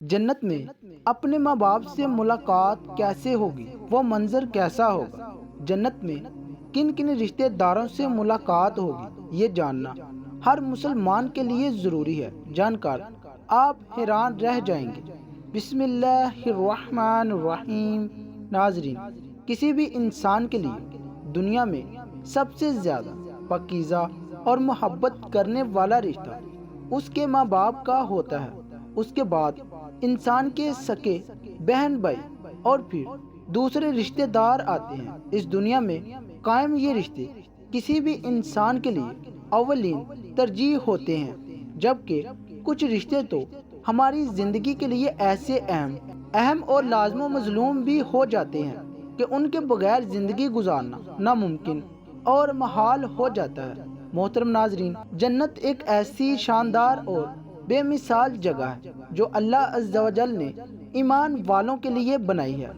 جنت میں اپنے ماں باپ سے ملاقات کیسے ہوگی؟ وہ منظر کیسا ہوگا؟ جنت میں کن کن رشتہ داروں سے ملاقات ہوگی؟ یہ جاننا ہر مسلمان کے لیے ضروری ہے۔ جان کر آپ حیران رہ جائیں گے۔ بسم اللہ الرحمن الرحیم۔ ناظرین، کسی بھی انسان کے لیے دنیا میں سب سے زیادہ پاکیزہ اور محبت کرنے والا رشتہ اس کے ماں باپ کا ہوتا ہے۔ اس کے بعد انسان کے سکے بہن بھائی اور پھر دوسرے رشتہ دار آتے ہیں۔ اس دنیا میں قائم یہ رشتے کسی بھی انسان کے لیے اولین ترجیح ہوتے ہیں، جبکہ کچھ رشتے تو ہماری زندگی کے لیے ایسے اہم اور لازم و مظلوم بھی ہو جاتے ہیں کہ ان کے بغیر زندگی گزارنا ناممکن اور محال ہو جاتا ہے۔ محترم ناظرین، جنت ایک ایسی شاندار اور بے مثال جگہ ہے جو اللہ عز و جل نے ایمان والوں کے لیے بنائی ہے،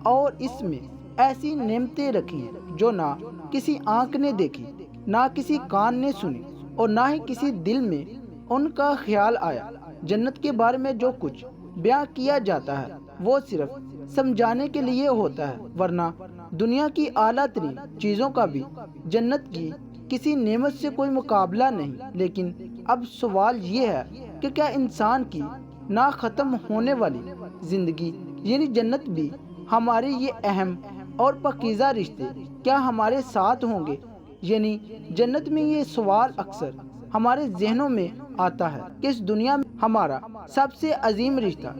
اور اس میں ایسی نعمتیں رکھی ہیں جو نہ کسی آنکھ نے دیکھی، نہ کسی کان نے سنی، اور نہ ہی کسی دل میں ان کا خیال آیا۔ جنت کے بارے میں جو کچھ بیان کیا جاتا ہے وہ صرف سمجھانے کے لیے ہوتا ہے، ورنہ دنیا کی اعلیٰ ترین چیزوں کا بھی جنت کی کسی نعمت سے کوئی مقابلہ نہیں۔ لیکن اب سوال یہ ہے کہ کیا انسان کی نہ ختم ہونے والی زندگی یعنی جنت بھی ہمارے یہ اہم اور پاکیزہ رشتے کیا ہمارے ساتھ ہوں گے؟ یعنی جنت میں یہ سوال اکثر ہمارے ذہنوں میں آتا ہے کہ اس دنیا میں ہمارا سب سے عظیم رشتہ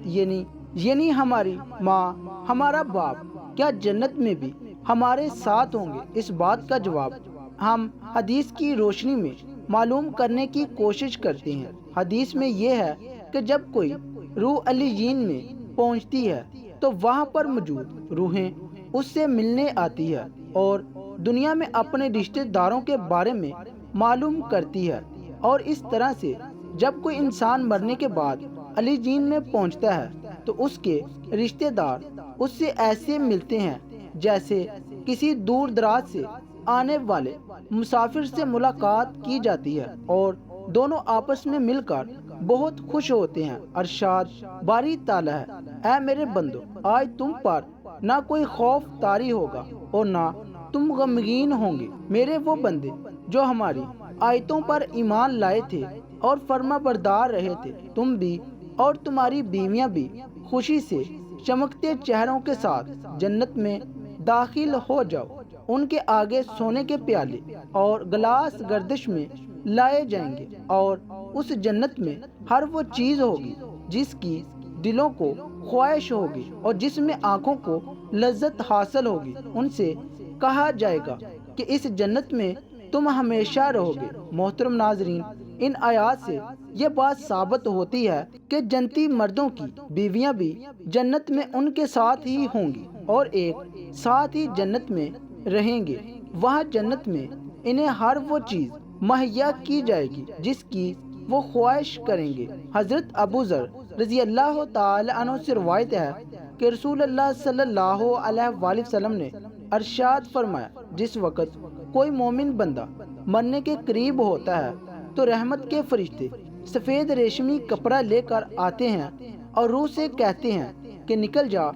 یعنی ہماری ماں، ہمارا باپ، کیا جنت میں بھی ہمارے ساتھ ہوں گے؟ اس بات کا جواب ہم حدیث کی روشنی میں معلوم کرنے کی کوشش کرتے ہیں۔ حدیث میں یہ ہے کہ جب کوئی روح علیین میں پہنچتی ہے تو وہاں پر موجود روحیں اس سے ملنے آتی ہے اور دنیا میں اپنے رشتہ داروں کے بارے میں معلوم کرتی ہے، اور اس طرح سے جب کوئی انسان مرنے کے بعد علیین میں پہنچتا ہے تو اس کے رشتہ دار اس سے ایسے ملتے ہیں جیسے کسی دور دراز سے آنے والے مسافر سے ملاقات کی جاتی ہے، اور دونوں آپس میں مل کر بہت خوش ہوتے ہیں۔ ارشاد باری تعالیٰ ہے، اے میرے بندو، آج تم پر نہ کوئی خوف طاری ہوگا اور نہ تم غمگین ہوں گے۔ میرے وہ بندے جو ہماری آیتوں پر ایمان لائے تھے اور فرما بردار رہے تھے، تم بھی اور تمہاری بیویاں بھی خوشی سے چمکتے چہروں کے ساتھ جنت میں داخل ہو جاؤ۔ ان کے آگے سونے کے پیالے اور گلاس گردش میں لائے جائیں گے، اور اس جنت میں ہر وہ چیز ہوگی جس کی دلوں کو خواہش ہوگی اور جس میں آنکھوں کو لذت حاصل ہوگی۔ ان سے کہا جائے گا کہ اس جنت میں تم ہمیشہ رہو گے۔ محترم ناظرین، ان آیات سے یہ بات ثابت ہوتی ہے کہ جنتی مردوں کی بیویاں بھی جنت میں ان کے ساتھ ہی ہوں گی اور ایک ساتھ ہی جنت میں رہیں گے۔ وہاں جنت میں انہیں ہر وہ چیز مہیا کی جائے گی جس کی وہ خواہش کریں گے۔ حضرت ابو ذر رضی اللہ تعالی عنہ سے روایت ہے کہ رسول اللہ صلی اللہ علیہ وآلہ وسلم نے ارشاد فرمایا، جس وقت کوئی مومن بندہ مرنے کے قریب ہوتا ہے تو رحمت کے فرشتے سفید ریشمی کپڑا لے کر آتے ہیں اور روح سے کہتے ہیں کہ نکل جا،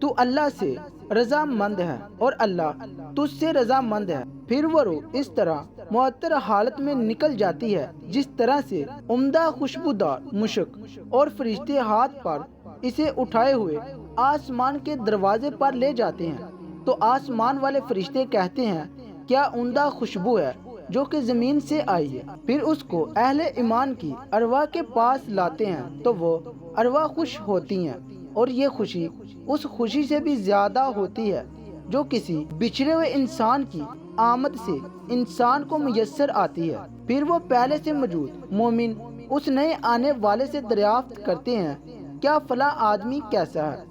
تو اللہ سے رضا مند ہے اور اللہ تجھ سے رضا مند ہے۔ پھر وہ روح اس طرح معطر حالت میں نکل جاتی ہے جس طرح سے عمدہ خوشبودار مشک، اور فرشتے ہاتھ پر اسے اٹھائے ہوئے آسمان کے دروازے پر لے جاتے ہیں تو آسمان والے فرشتے کہتے ہیں کیا عمدہ خوشبو ہے جو کہ زمین سے آئی ہے۔ پھر اس کو اہل ایمان کی ارواح کے پاس لاتے ہیں تو وہ ارواح خوش ہوتی ہیں، اور یہ خوشی اس خوشی سے بھی زیادہ ہوتی ہے جو کسی بچھڑے ہوئے انسان کی آمد سے انسان کو میسر آتی ہے۔ پھر وہ پہلے سے موجود مومن اس نئے آنے والے سے دریافت کرتے ہیں کیا فلاں آدمی کیسا ہے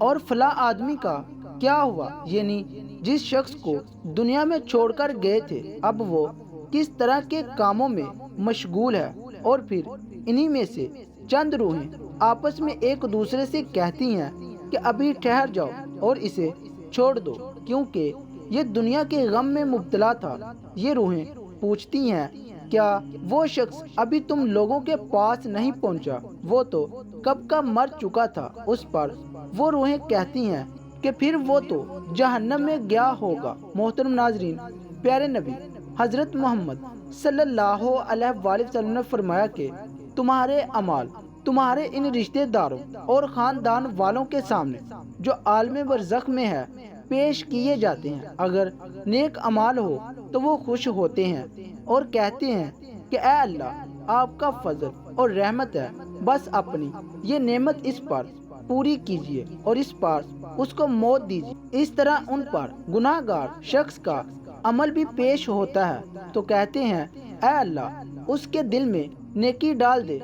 اور فلاں آدمی کا کیا ہوا، یعنی جس شخص کو دنیا میں چھوڑ کر گئے تھے اب وہ کس طرح کے کاموں میں مشغول ہے۔ اور پھر انہی میں سے چند روحیں آپس میں ایک دوسرے سے کہتی ہیں کہ ابھی ٹھہر جاؤ اور اسے چھوڑ دو کیونکہ یہ دنیا کے غم میں مبتلا تھا۔ یہ روحیں پوچھتی ہیں کیا وہ شخص ابھی تم لوگوں کے پاس نہیں پہنچا؟ وہ تو کب کا مر چکا تھا۔ اس پر وہ روحیں کہتی ہیں کہ پھر وہ تو جہنم میں گیا ہوگا۔ محترم ناظرین، پیارے نبی حضرت محمد صلی اللہ علیہ وآلہ وسلم نے فرمایا کہ تمہارے اعمال تمہارے ان رشتہ داروں اور خاندان والوں کے سامنے جو عالم برزخ میں ہے پیش کیے جاتے ہیں۔ اگر نیک اعمال ہو تو وہ خوش ہوتے ہیں اور کہتے ہیں کہ اے اللہ، آپ کا فضل اور رحمت ہے، بس اپنی یہ نعمت اس پر پوری کیجیے اور اس پر اس کو موت دیجیے۔ اس طرح ان پر گناہ گار شخص کا عمل بھی پیش ہوتا ہے تو کہتے ہیں اے اللہ، اس کے دل میں نیکی ڈال دے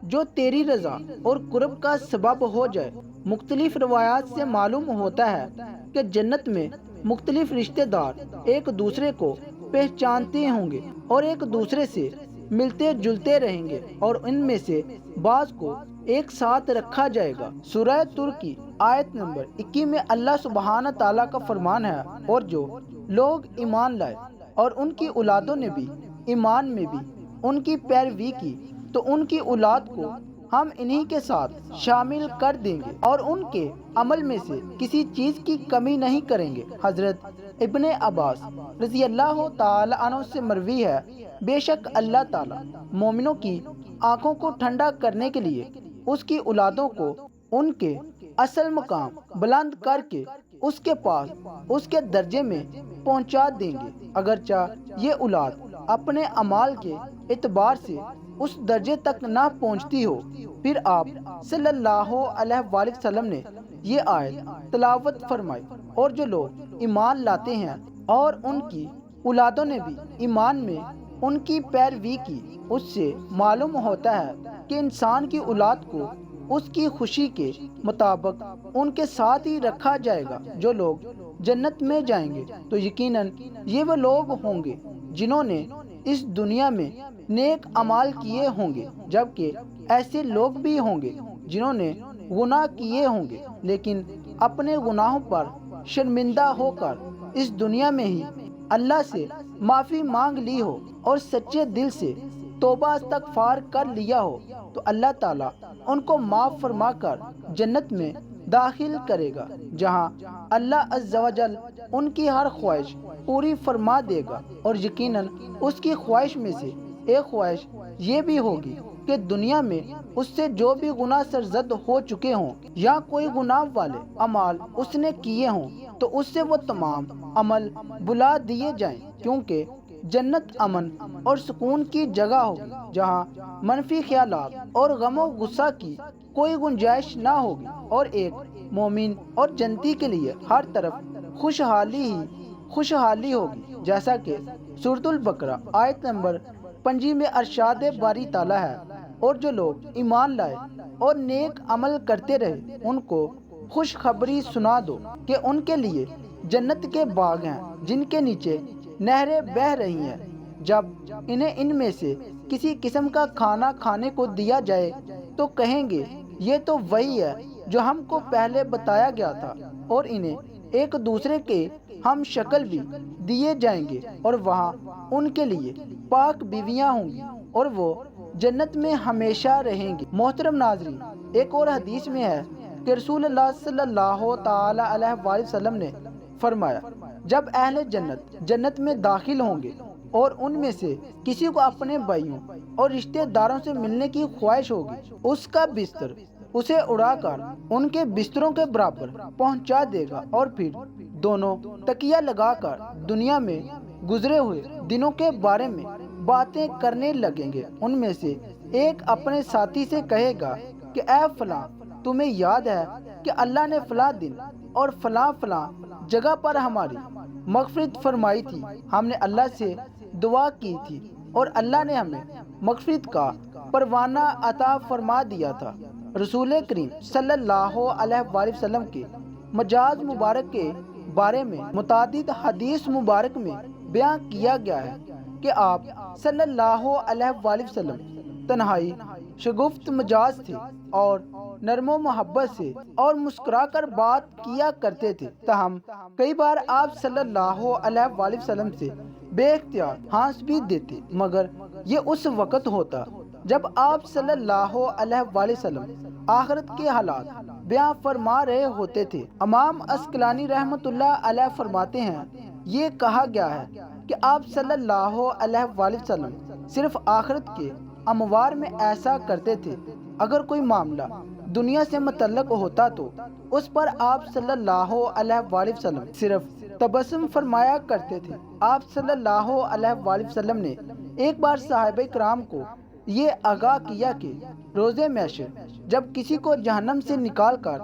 جو تیری رضا اور قرب کا سبب ہو جائے۔ مختلف روایات سے معلوم ہوتا ہے کہ جنت میں مختلف رشتہ دار ایک دوسرے کو پہچانتے ہوں گے اور ایک دوسرے سے ملتے جلتے رہیں گے اور ان میں سے بعض کو ایک ساتھ رکھا جائے گا۔ سورہ تور کی آیت نمبر 21 میں اللہ سبحانہ تعالیٰ کا فرمان ہے، اور جو لوگ ایمان لائے اور ان کی اولادوں نے بھی ایمان میں بھی ان کی پیروی کی تو ان کی اولاد کو ہم انہی کے ساتھ شامل کر دیں گے اور ان کے عمل میں سے کسی چیز کی کمی نہیں کریں گے۔ حضرت ابن عباس رضی اللہ تعالی عنہ سے مروی ہے، بے شک اللہ تعالیٰ مومنوں کی آنکھوں کو ٹھنڈا کرنے کے لیے اس کی اولادوں کو ان کے اصل مقام بلند کر کے اس کے پاس اس کے درجے میں پہنچا دیں گے، اگرچہ یہ اولاد اپنے اعمال کے اعتبار سے اس درجے تک نہ پہنچتی ہو۔ پھر آپ صلی اللہ علیہ وآلہ وسلم نے یہ آیت تلاوت فرمائی، اور جو لوگ ایمان لاتے ہیں اور ان کی اولادوں نے بھی ایمان میں ان کی پیروی کی، اس سے معلوم ہوتا ہے کہ انسان کی اولاد کو اس کی خوشی کے مطابق ان کے ساتھ ہی رکھا جائے گا۔ جو لوگ جنت میں جائیں گے تو یقیناً یہ وہ لوگ ہوں گے جنہوں نے اس دنیا میں نیک اعمال کیے ہوں گے، جبکہ ایسے لوگ بھی ہوں گے جنہوں نے گناہ کیے ہوں گے لیکن اپنے گناہوں پر شرمندہ ہو کر اس دنیا میں ہی اللہ سے معافی مانگ لی ہو اور سچے دل سے توبہ استغفار کر لیا ہو تو اللہ تعالیٰ ان کو معاف فرما کر جنت میں داخل کرے گا، جہاں اللہ عز و جل ان کی ہر خواہش پوری فرما دے گا۔ اور یقیناً اس کی خواہش میں سے ایک خواہش یہ بھی ہوگی کہ دنیا میں اس سے جو بھی گناہ سرزد ہو چکے ہوں یا کوئی گناہ والے اعمال اس نے کیے ہوں تو اس سے وہ تمام عمل بلا دیے جائیں، کیونکہ جنت امن اور سکون کی جگہ ہوگی جہاں منفی خیالات اور غم و غصہ کی کوئی گنجائش نہ ہوگی، اور ایک مومن اور جنتی کے لیے ہر طرف خوشحالی ہی خوشحالی ہوگی، جیسا کہ سورۃ البقرہ آیت نمبر 5 میں ارشاد باری تعالیٰ ہے، اور جو لوگ ایمان لائے اور نیک عمل کرتے رہے ان کو خوشخبری سنا دو کہ ان کے لیے جنت کے باغ ہیں جن کے نیچے نہریں بہہ رہی ہیں۔ جب انہیں ان میں سے کسی قسم کا کھانا کھانے کو دیا جائے تو کہیں گے یہ تو وہی ہے جو ہم کو پہلے بتایا گیا تھا، اور انہیں ایک دوسرے کے ہم شکل بھی دیے جائیں گے، اور وہاں ان کے لیے پاک بیویاں ہوں گی اور وہ جنت میں ہمیشہ رہیں گے۔ محترم ناظرین، ایک اور حدیث میں ہے کہ رسول اللہ صلی اللہ تعالی علیہ وآلہ وسلم نے فرمایا، جب اہل جنت جنت میں داخل ہوں گے اور ان میں سے کسی کو اپنے بھائیوں اور رشتہ داروں سے ملنے کی خواہش ہوگی، اس کا بستر اسے اڑا کر ان کے بستروں کے برابر پہنچا دے گا، اور پھر دونوں تکیہ لگا کر دنیا میں گزرے ہوئے دنوں کے بارے میں باتیں کرنے لگیں گے۔ ان میں سے ایک اپنے ساتھی سے کہے گا کہ اے فلاں، تمہیں یاد ہے کہ اللہ نے فلاں دن اور فلاں فلاں جگہ پر ہماری مغفرت فرمائی تھی، ہم نے اللہ سے دعا کی تھی اور اللہ نے ہمیں مغفرت کا پروانہ عطا فرما دیا تھا۔ رسول کریم صلی اللہ علیہ وآلہ وسلم کے مجاز مبارک کے بارے میں متعدد حدیث مبارک میں بیان کیا گیا ہے کہ آپ صلی اللہ علیہ وآلہ وسلم تنہائی شگفت مجاز تھے اور نرم و محبت سے اور مسکرا کر بات کیا کرتے تھے، تاہم کئی بار آپ صلی اللہ علیہ وآلہ وسلم سے بے اختیار ہانس بھی دیتے، مگر یہ اس وقت ہوتا جب آپ صلی اللہ علیہ وآلہ وسلم آخرت کے حالات بیان فرما رہے ہوتے تھے۔ امام عسقلانی رحمۃ اللہ علیہ فرماتے ہیں، یہ کہا گیا ہے کہ آپ صلی اللہ علیہ وآلہ وسلم صرف آخرت کے اموار میں ایسا کرتے تھے۔ اگر کوئی معاملہ دنیا سے متعلق ہوتا تو اس پر آپ صلی اللہ علیہ وآلہ وسلم صرف تبسم فرمایا کرتے تھے۔ آپ صلی اللہ علیہ وآلہ وسلم نے ایک بار صحابہ کرام کو یہ آگاہ کیا کہ روز محشر جب کسی کو جہنم سے نکال کر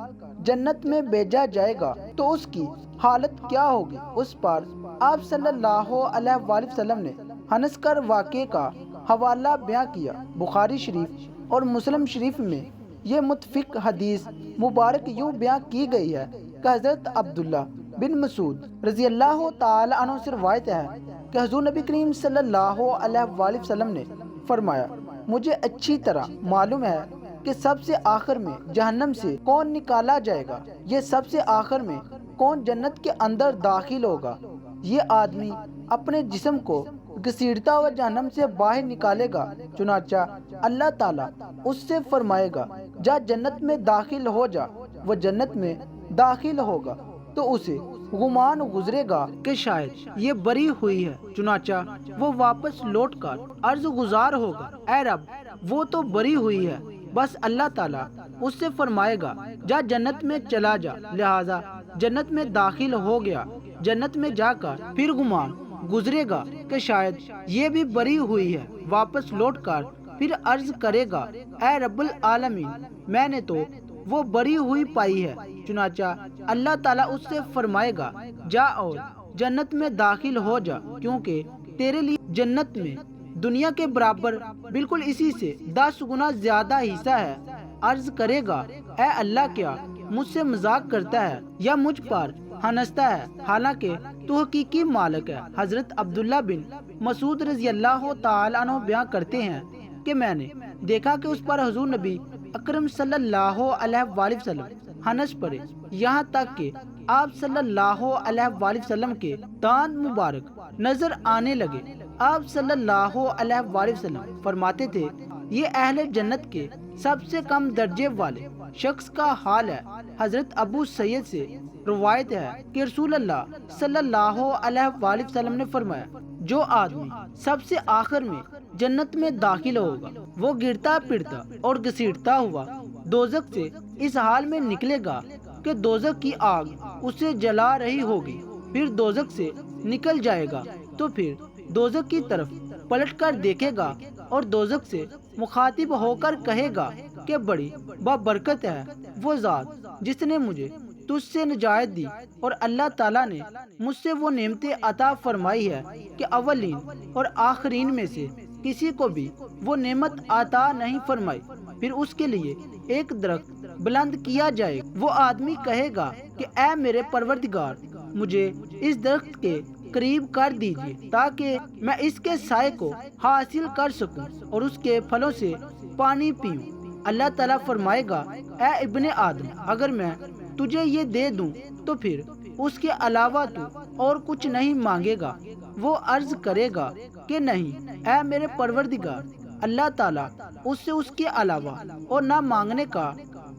جنت میں بھیجا جائے گا تو اس کی حالت کیا ہوگی۔ اس پر آپ صلی اللہ علیہ وآلہ وسلم نے ہنس کر واقعے کا حوالہ بیان کیا۔ بخاری شریف اور مسلم شریف میں یہ متفق حدیث مبارک یوں بیان کی گئی ہے کہ حضرت عبداللہ بن مسعود رضی اللہ تعالی عنہ سے روایت ہے کہ حضور نبی کریم صلی اللہ علیہ وآلہ وسلم نے فرمایا، مجھے اچھی طرح معلوم ہے کہ سب سے آخر میں جہنم سے کون نکالا جائے گا، یہ سب سے آخر میں کون جنت کے اندر داخل ہوگا۔ یہ آدمی اپنے جسم کو گھسیٹتا ہوا جہنم سے باہر نکالے گا، چنانچہ اللہ تعالیٰ اس سے فرمائے گا جا جنت میں داخل ہو جا۔ وہ جنت میں داخل ہوگا تو اسے گمان گزرے گا کہ شاید یہ بری ہوئی ہے، چنانچہ وہ واپس لوٹ کر عرض گزار ہوگا، اے رب وہ تو بری ہوئی ہے۔ بس اللہ تعالیٰ اس سے فرمائے گا جا جنت میں چلا جا، لہذا جنت میں داخل ہو گیا۔ جنت میں جا کر پھر گمان گزرے گا کہ شاید یہ بھی بری ہوئی ہے، واپس لوٹ کر پھر عرض کرے گا، اے رب العالمین میں نے تو وہ بری ہوئی پائی ہے۔ چنانچہ اللہ تعالیٰ اس سے فرمائے گا جا اور جنت میں داخل ہو جا، کیونکہ تیرے لیے جنت میں دنیا کے برابر بالکل اسی سے 10 گنا زیادہ حصہ ہے۔ عرض کرے گا، اے اللہ کیا مجھ سے مذاق کرتا ہے یا مجھ پر ہنستا ہے، حالانکہ تو حقیقی مالک ہے۔ حضرت عبداللہ بن مسعود رضی اللہ تعالی عنہ بیان کرتے ہیں کہ میں نے دیکھا کہ اس پر حضور نبی اکرم صلی اللہ علیہ وآلہ وسلم ہنس پڑے، یہاں تک کہ آپ صلی اللہ علیہ وآلہ وسلم کے دانت مبارک نظر آنے لگے۔ آپ صلی اللہ علیہ وآلہ وسلم فرماتے تھے، یہ اہل جنت کے سب سے کم درجے والے شخص کا حال ہے۔ حضرت ابو سعید سے روایت ہے کہ رسول اللہ صلی اللہ علیہ وآلہ وسلم نے فرمایا، جو آدمی سب سے آخر میں جنت میں داخل ہوگا وہ گرتا پڑتا اور گھسیٹتا ہوا دوزخ سے اس حال میں نکلے گا کہ دوزخ کی آگ اسے جلا رہی ہوگی، پھر دوزخ سے نکل جائے گا تو پھر دوزخ کی طرف پلٹ کر دیکھے گا اور دوزخ سے مخاطب ہو کر کہے گا کہ بڑی بابرکت ہے وہ ذات جس نے مجھے تجھ سے نجات دی، اور اللہ تعالیٰ نے مجھ سے وہ نعمتیں عطا فرمائی ہے کہ اولین اور آخرین میں سے کسی کو بھی وہ نعمت عطا نہیں فرمائی۔ پھر اس کے لیے ایک درخت بلند کیا جائے، وہ آدمی کہے گا کہ اے میرے پروردگار مجھے اس درخت کے قریب کر دیجیے تاکہ میں اس کے سائے کو حاصل کر سکوں اور اس کے پھلوں سے پانی پیوں۔ اللہ تعالیٰ فرمائے گا، اے ابن آدم اگر میں تجھے یہ دے دوں تو پھر اس کے علاوہ تو اور کچھ نہیں مانگے گا۔ وہ عرض کرے گا کہ نہیں اے میرے پروردگار۔ اللہ تعالیٰ اس سے اس کے علاوہ اور نہ مانگنے کا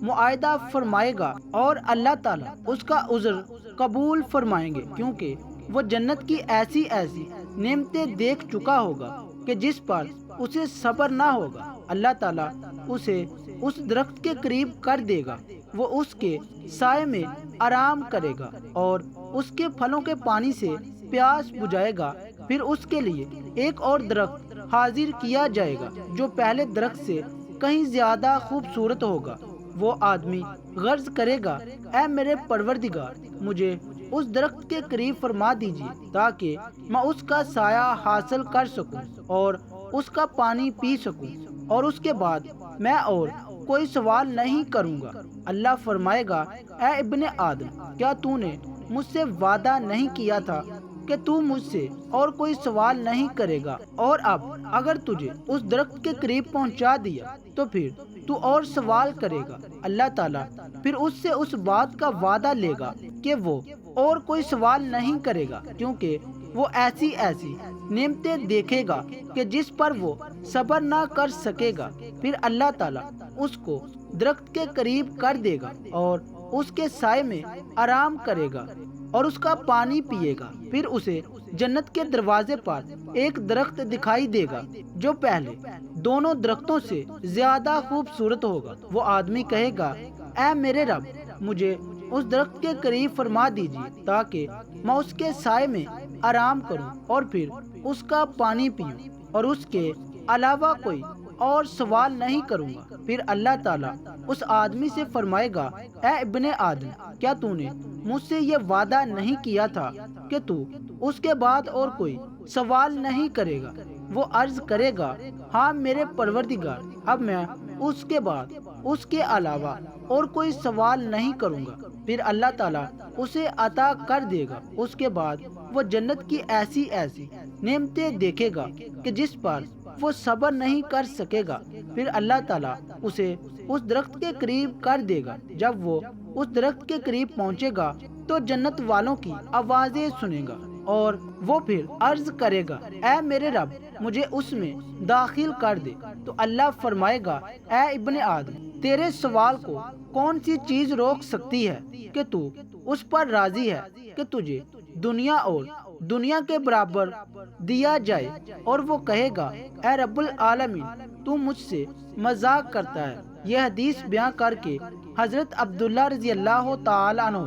معاہدہ فرمائے گا اور اللہ تعالیٰ اس کا عذر قبول فرمائیں گے، کیونکہ وہ جنت کی ایسی ایسی نعمتیں دیکھ چکا ہوگا کہ جس پر اسے صبر نہ ہوگا۔ اللہ تعالیٰ اسے اس درخت کے قریب کر دے گا، وہ اس کے سائے میں آرام کرے گا اور اس کے پھلوں کے پانی سے پیاس بجھائے گا۔ پھر اس کے لیے ایک اور درخت حاضر کیا جائے گا جو پہلے درخت سے کہیں زیادہ خوبصورت ہوگا۔ وہ آدمی غرض کرے گا، اے میرے پروردگار مجھے اس درخت کے قریب فرما دیجیے تاکہ میں اس کا سایہ حاصل کر سکوں اور اس کا پانی پی سکوں، اور اس کے بعد میں اور کوئی سوال نہیں کروں گا۔ اللہ فرمائے گا، اے ابن آدم کیا تو نے مجھ سے وعدہ نہیں کیا تھا کہ تو مجھ سے اور کوئی سوال نہیں کرے گا، اور اب اگر تجھے اس درخت کے قریب پہنچا دیا تو پھر تو اور سوال کرے گا۔ اللہ تعالیٰ پھر اس سے اس بات کا وعدہ لے گا کہ وہ اور کوئی سوال نہیں کرے گا، کیونکہ وہ ایسی ایسی نعمتیں دیکھے گا کہ جس پر وہ صبر نہ کر سکے گا، پھر اللہ تعالیٰ اس کو درخت کے قریب کر دے گا اور اس کے سائے میں آرام کرے گا اور اس کا پانی پیے گا۔ پھر اسے جنت کے دروازے پر ایک درخت دکھائی دے گا جو پہلے دونوں درختوں سے زیادہ خوبصورت ہوگا۔ وہ آدمی کہے گا، اے میرے رب، مجھے اس درخت کے قریب فرما دیجیے تاکہ میں اس کے سائے میں آرام کروں اور پھر اس کا پانی پیوں اور اس کے علاوہ کوئی اور سوال نہیں کروں گا۔ پھر اللہ تعالیٰ اس آدمی سے فرمائے گا، اے ابن آدم، کیا تو نے مجھ سے یہ وعدہ نہیں کیا تھا کہ تو اس کے بعد اور کوئی سوال نہیں کرے گا؟ وہ عرض کرے گا، ہاں میرے پروردگار، اب میں اس کے بعد اس کے علاوہ اور کوئی سوال نہیں کروں گا۔ پھر اللہ تعالیٰ اسے عطا کر دے گا۔ اس کے بعد وہ جنت کی ایسی ایسی نعمتیں دیکھے گا کہ جس پر وہ صبر نہیں کر سکے گا۔ پھر اللہ تعالیٰ اسے اس درخت کے قریب کر دے گا۔ جب وہ اس درخت کے قریب پہنچے گا تو جنت والوں کی آوازیں سنے گا اور وہ پھر عرض کرے گا، اے میرے رب، مجھے اس میں داخل کر دے۔ تو اللہ فرمائے گا، اے ابن آدم، تیرے سوال کو کون سی چیز روک سکتی ہے کہ تو اس پر راضی ہے کہ تجھے دنیا اور دنیا کے برابر دیا جائے؟ اور وہ کہے گا، اے رب العالمین، تو مجھ سے مذاق کرتا ہے۔ یہ حدیث بیان کر کے حضرت عبداللہ رضی اللہ تعالی عنہ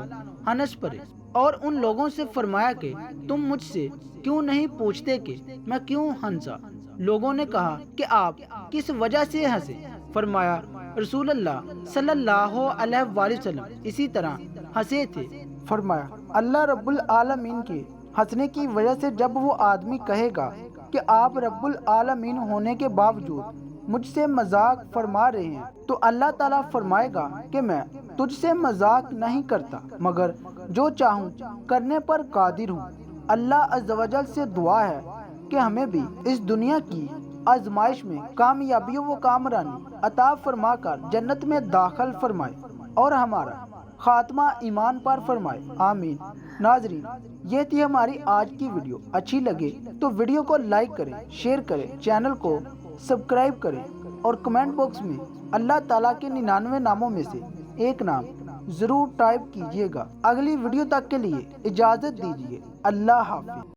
ہنس پڑے اور ان لوگوں سے فرمایا کہ تم مجھ سے کیوں نہیں پوچھتے کہ میں کیوں ہنسا؟ لوگوں نے کہا کہ آپ کس وجہ سے ہنسے؟ فرمایا، رسول اللہ صلی اللہ علیہ وآلہ وسلم اسی طرح ہنسے تھے۔ فرمایا، اللہ رب العالمین کے ہنسنے کی وجہ سے جب وہ آدمی کہے گا کہ آپ رب العالمین ہونے کے باوجود مجھ سے مذاق فرما رہے ہیں، تو اللہ تعالیٰ فرمائے گا کہ میں تجھ سے مذاق نہیں کرتا، مگر جو چاہوں کرنے پر قادر ہوں۔ اللہ عز و جل سے دعا ہے کہ ہمیں بھی اس دنیا کی آزمائش میں کامیابی و کامرانی عطا فرما کر جنت میں داخل فرمائے اور ہمارا خاتمہ ایمان پر فرمائے، آمین۔ ناظرین، یہ تھی ہماری آج کی ویڈیو۔ اچھی لگے تو ویڈیو کو لائک کریں، شیئر کریں، چینل کو سبسکرائب کریں اور کمنٹ باکس میں اللہ تعالیٰ کے 99 ناموں میں سے ایک نام ضرور ٹائپ کیجیے گا۔ اگلی ویڈیو تک کے لیے اجازت دیجیے۔ اللہ حافظ۔